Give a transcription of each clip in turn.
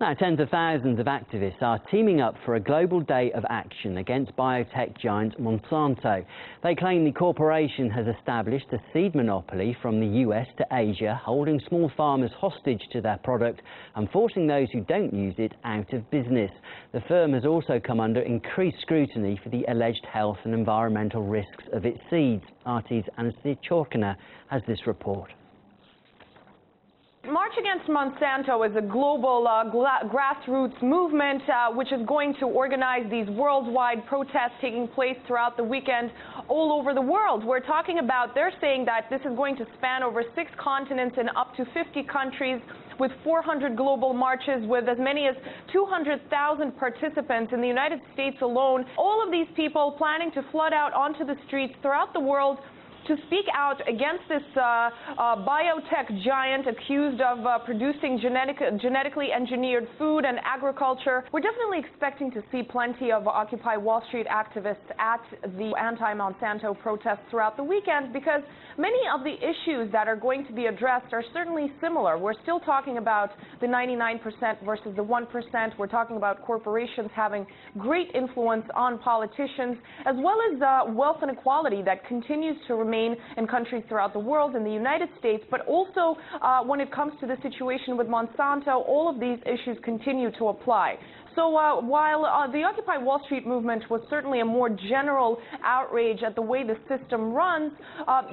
Now, tens of thousands of activists are teaming up for a global day of action against biotech giant Monsanto. They claim the corporation has established a seed monopoly from the US to Asia, holding small farmers hostage to their product and forcing those who don't use it out of business. The firm has also come under increased scrutiny for the alleged health and environmental risks of its seeds. RT's Anastasia Chorkina has this report. March Against Monsanto is a global grassroots movement which is going to organize these worldwide protests taking place throughout the weekend all over the world. We're talking about, they're saying that this is going to span over 6 continents and up to 50 countries with 400 global marches with as many as 200,000 participants in the United States alone. All of these people planning to flood out onto the streets throughout the world to speak out against this biotech giant accused of producing genetically engineered food and agriculture. We're definitely expecting to see plenty of Occupy Wall Street activists at the anti-Monsanto protests throughout the weekend because many of the issues that are going to be addressed are certainly similar. We're still talking about the 99% versus the 1%. We're talking about corporations having great influence on politicians, as well as wealth inequality that continues to remain in countries throughout the world, in the United States, but also when it comes to the situation with Monsanto, all of these issues continue to apply. So while the Occupy Wall Street movement was certainly a more general outrage at the way the system runs,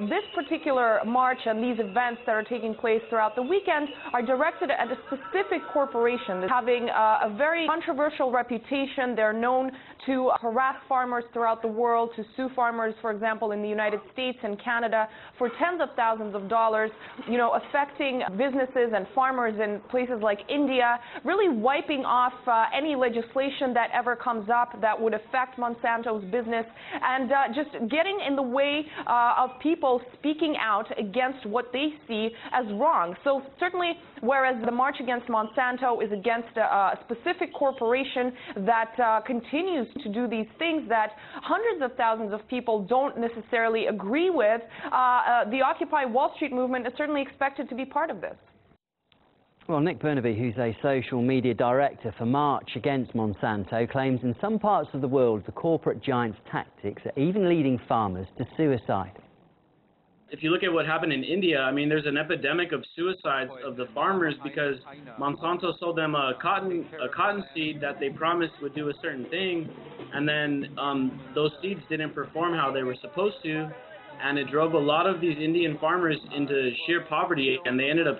this particular march and these events that are taking place throughout the weekend are directed at a specific corporation having a very controversial reputation. They're known to harass farmers throughout the world, to sue farmers, for example, in the United States and Canada for tens of thousands of dollars, affecting businesses and farmers in places like India, really wiping off any legislation that ever comes up that would affect Monsanto's business, and just getting in the way of people speaking out against what they see as wrong. So certainly, whereas the March Against Monsanto is against a specific corporation that continues to do these things that hundreds of thousands of people don't necessarily agree with, the Occupy Wall Street movement is certainly expected to be part of this. Well, Nick Burnaby, who's a social media director for March Against Monsanto, claims in some parts of the world the corporate giant's tactics are even leading farmers to suicide. If you look at what happened in India, I mean, there's an epidemic of suicides of the farmers because Monsanto sold them a cotton seed that they promised would do a certain thing, and then those seeds didn't perform how they were supposed to, and it drove a lot of these Indian farmers into sheer poverty, and they ended up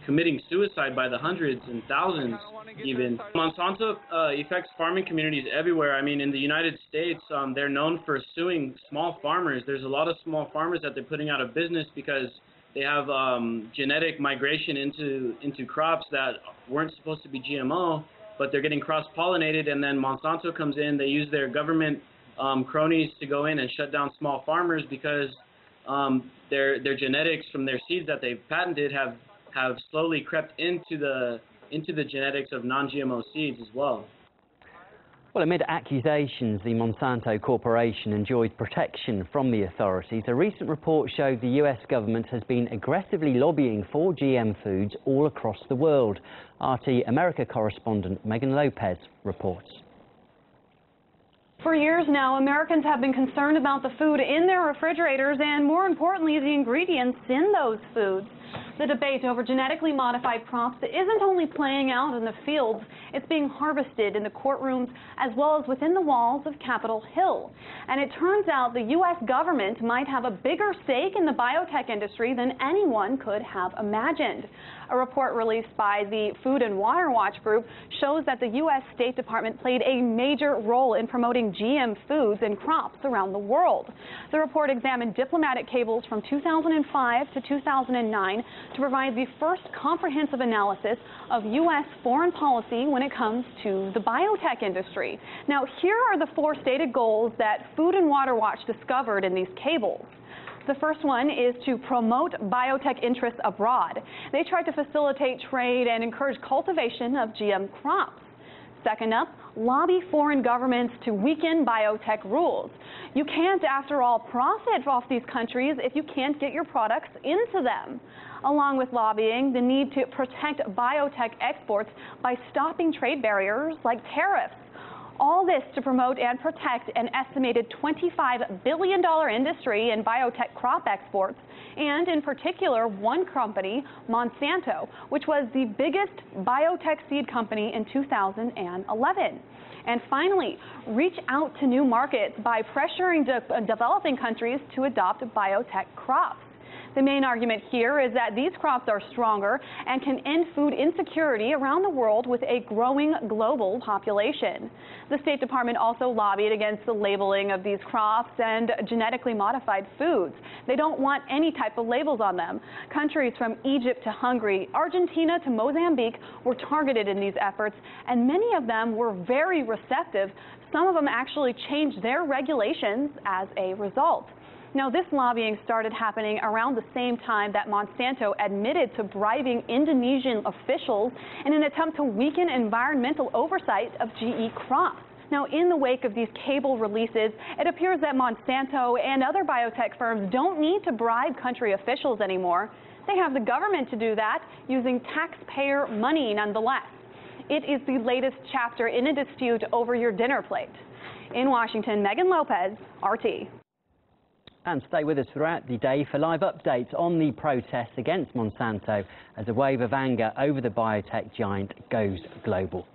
committing suicide by the hundreds and thousands even. Monsanto affects farming communities everywhere. I mean, in the United States, they're known for suing small farmers. There's a lot of small farmers that they're putting out of business because they have genetic migration into crops that weren't supposed to be GMO, but they're getting cross-pollinated, and then Monsanto comes in. They use their government cronies to go in and shut down small farmers because their genetics from their seeds that they've patented have slowly crept into the genetics of non-GMO seeds as well. Well, amid accusations the Monsanto Corporation enjoyed protection from the authorities, a recent report showed the US government has been aggressively lobbying for GM foods all across the world. RT America correspondent Megan Lopez reports. For years now, Americans have been concerned about the food in their refrigerators and, more importantly, the ingredients in those foods. The debate over genetically modified crops isn't only playing out in the fields, it's being harvested in the courtrooms as well as within the walls of Capitol Hill. And it turns out the U.S. government might have a bigger stake in the biotech industry than anyone could have imagined. A report released by the Food and Water Watch Group shows that the U.S. State Department played a major role in promoting GM foods and crops around the world. The report examined diplomatic cables from 2005 to 2009 to provide the first comprehensive analysis of U.S. foreign policy when it comes to the biotech industry. Now, here are the 4 stated goals that Food and Water Watch discovered in these cables. The first one is to promote biotech interests abroad. They tried to facilitate trade and encourage cultivation of GM crops. Second up, lobby foreign governments to weaken biotech rules. You can't, after all, profit off these countries if you can't get your products into them. along with lobbying the need to protect biotech exports by stopping trade barriers like tariffs. All this to promote and protect an estimated $25 billion industry in biotech crop exports, and in particular one company, Monsanto, which was the biggest biotech seed company in 2011. And finally, reach out to new markets by pressuring developing countries to adopt biotech crops. The main argument here is that these crops are stronger and can end food insecurity around the world with a growing global population. The State Department also lobbied against the labeling of these crops and genetically modified foods. They don't want any type of labels on them. Countries from Egypt to Hungary, Argentina to Mozambique were targeted in these efforts, and many of them were very receptive. Some of them actually changed their regulations as a result. Now, this lobbying started happening around the same time that Monsanto admitted to bribing Indonesian officials in an attempt to weaken environmental oversight of GE crops. Now, in the wake of these cable releases, it appears that Monsanto and other biotech firms don't need to bribe country officials anymore. They have the government to do that using taxpayer money nonetheless. It is the latest chapter in a dispute over your dinner plate. In Washington, Megan Lopez, RT. And stay with us throughout the day for live updates on the protests against Monsanto as a wave of anger over the biotech giant goes global.